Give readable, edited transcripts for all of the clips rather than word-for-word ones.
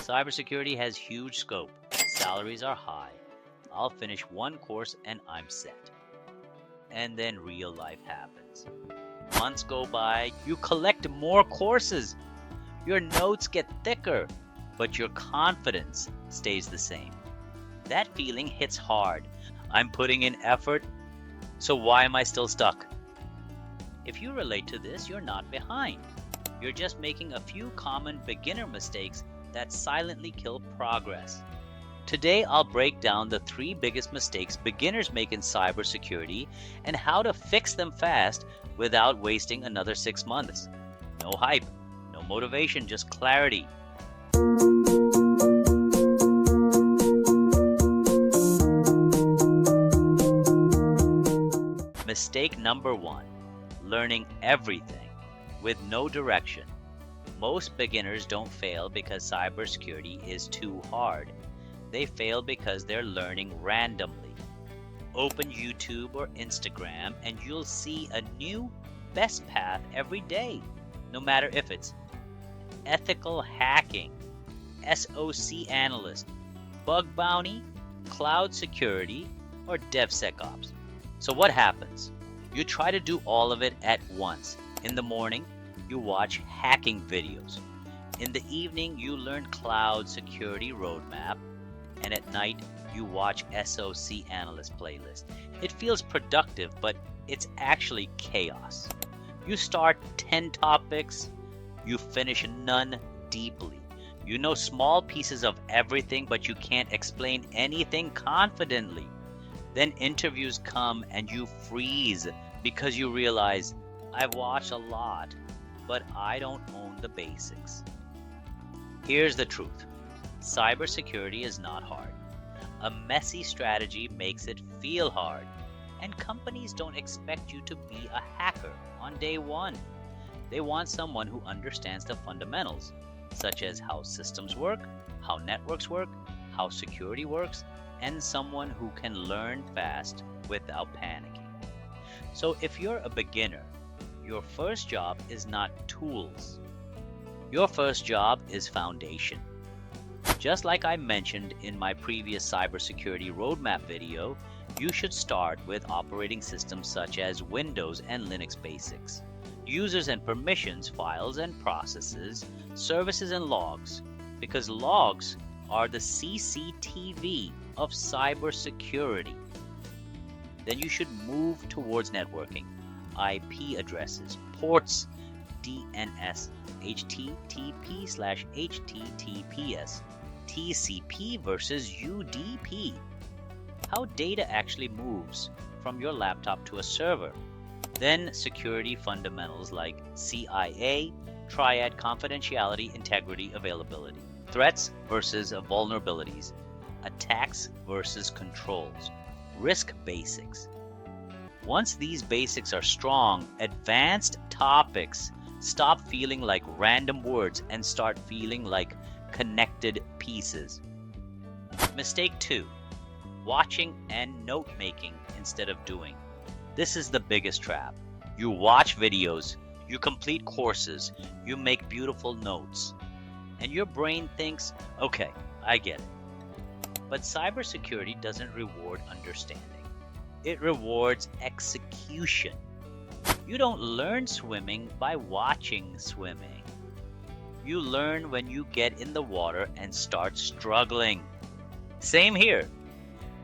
Cybersecurity has huge scope. Salaries are high. I'll finish one course and I'm set. And then real life happens. Months go by, you collect more courses. Your notes get thicker, but your confidence stays the same. That feeling hits hard. I'm putting in effort, so why am I still stuck? If you relate to this, you're not behind. You're just making a few common beginner mistakes that silently kill progress. Today, I'll break down the 3 biggest mistakes beginners make in cybersecurity and how to fix them fast without wasting another 6 months. No hype, no motivation, just clarity. Mistake number 1, learning everything with no direction. Most beginners don't fail because cybersecurity is too hard. They fail because they're learning randomly. Open YouTube or Instagram and you'll see a new best path every day, no matter if it's ethical hacking, SOC analyst, bug bounty, cloud security, or DevSecOps. So what happens? You try to do all of it at once. In the morning, you watch hacking videos. In the evening, you learn cloud security roadmap. And at night, you watch SOC analyst playlist. It feels productive, but it's actually chaos. You start 10 topics, you finish none deeply. You know small pieces of everything, but you can't explain anything confidently. Then interviews come and you freeze because you realize, I've watched a lot, but I don't own the basics. Here's the truth. Cybersecurity is not hard. A messy strategy makes it feel hard, and companies don't expect you to be a hacker on day one. They want someone who understands the fundamentals, such as how systems work, how networks work, how security works, and someone who can learn fast without panicking. So if you're a beginner, your first job is not tools. Your first job is foundation. Just like I mentioned in my previous cybersecurity roadmap video, you should start with operating systems such as Windows and Linux basics, users and permissions, files and processes, services and logs, because logs are the CCTV of cybersecurity. Then you should move towards networking, IP addresses, ports, DNS, HTTP/HTTPS, TCP versus UDP, how data actually moves from your laptop to a server. Then security fundamentals like CIA, triad confidentiality, integrity, availability, threats versus vulnerabilities, attacks versus controls, risk basics. Once these basics are strong, advanced topics stop feeling like random words and start feeling like connected pieces. Mistake 2, watching and note-making instead of doing. This is the biggest trap. You watch videos, you complete courses, you make beautiful notes, and your brain thinks, okay, I get it. But cybersecurity doesn't reward understanding. It rewards execution. You don't learn swimming by watching swimming. You learn when you get in the water and start struggling. Same here.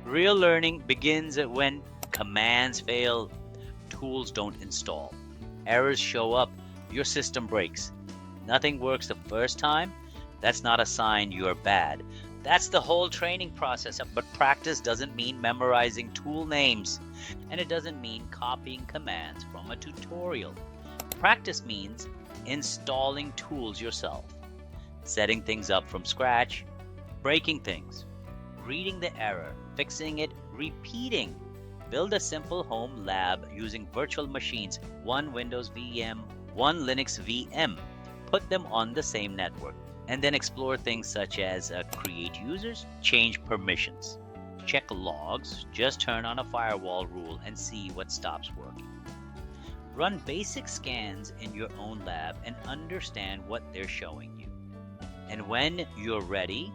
Real learning begins when commands fail, tools don't install, errors show up, your system breaks. Nothing works the first time. That's not a sign you're bad. That's the whole training process. But practice doesn't mean memorizing tool names, and it doesn't mean copying commands from a tutorial. Practice means installing tools yourself, setting things up from scratch, breaking things, reading the error, fixing it, repeating. Build a simple home lab using virtual machines, one Windows VM, one Linux VM. Put them on the same network, and then explore things such as create users, change permissions, check logs, just turn on a firewall rule and see what stops working. Run basic scans in your own lab and understand what they're showing you. And when you're ready,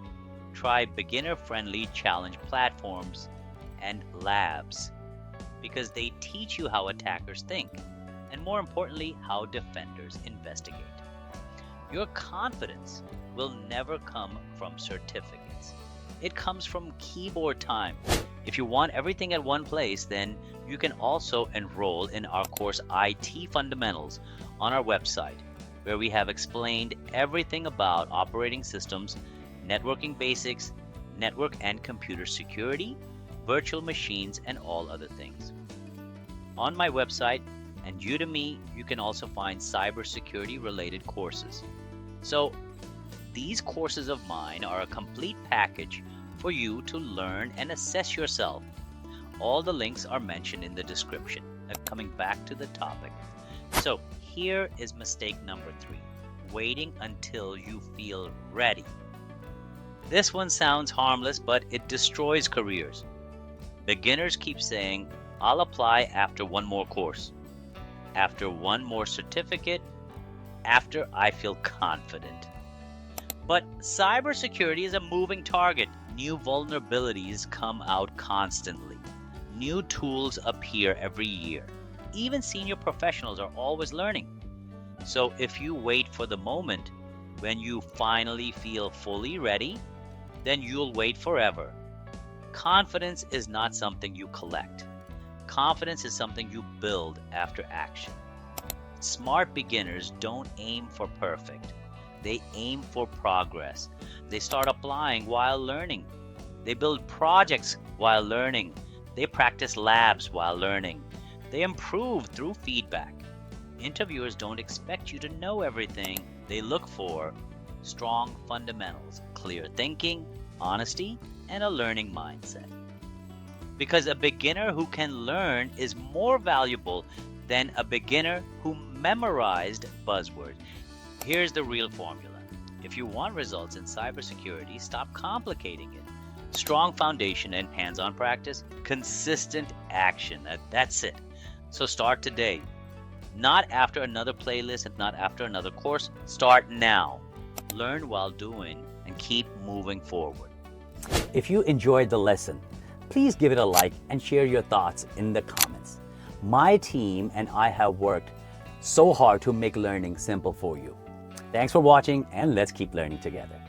try beginner-friendly challenge platforms and labs because they teach you how attackers think and, more importantly, how defenders investigate. Your confidence will never come from certificates. It comes from keyboard time. If you want everything at one place, then you can also enroll in our course IT Fundamentals on our website, where we have explained everything about operating systems, networking basics, network and computer security, virtual machines, and all other things. On my website and Udemy, you can also find cybersecurity related courses. So these courses of mine are a complete package for you to learn and assess yourself. All the links are mentioned in the description. Coming back to the topic. So here is mistake number 3, waiting until you feel ready. This one sounds harmless, but it destroys careers. Beginners keep saying, I'll apply after one more course, after one more certificate, after I feel confident. But cybersecurity is a moving target. New vulnerabilities come out constantly. New tools appear every year. Even senior professionals are always learning. So if you wait for the moment when you finally feel fully ready, then you'll wait forever. Confidence is not something you collect. Confidence is something you build after action. Smart beginners don't aim for perfect. They aim for progress. They start applying while learning. They build projects while learning. They practice labs while learning. They improve through feedback. Interviewers don't expect you to know everything. They look for strong fundamentals, clear thinking, honesty, and a learning mindset. Because a beginner who can learn is more valuable than a beginner who memorized buzzwords. Here's the real formula. If you want results in cybersecurity, stop complicating it. Strong foundation and hands-on practice, consistent action. That's it. So start today. Not after another playlist and not after another course. Start now. Learn while doing and keep moving forward. If you enjoyed the lesson, please give it a like and share your thoughts in the comments. My team and I have worked so hard to make learning simple for you. Thanks for watching, and let's keep learning together.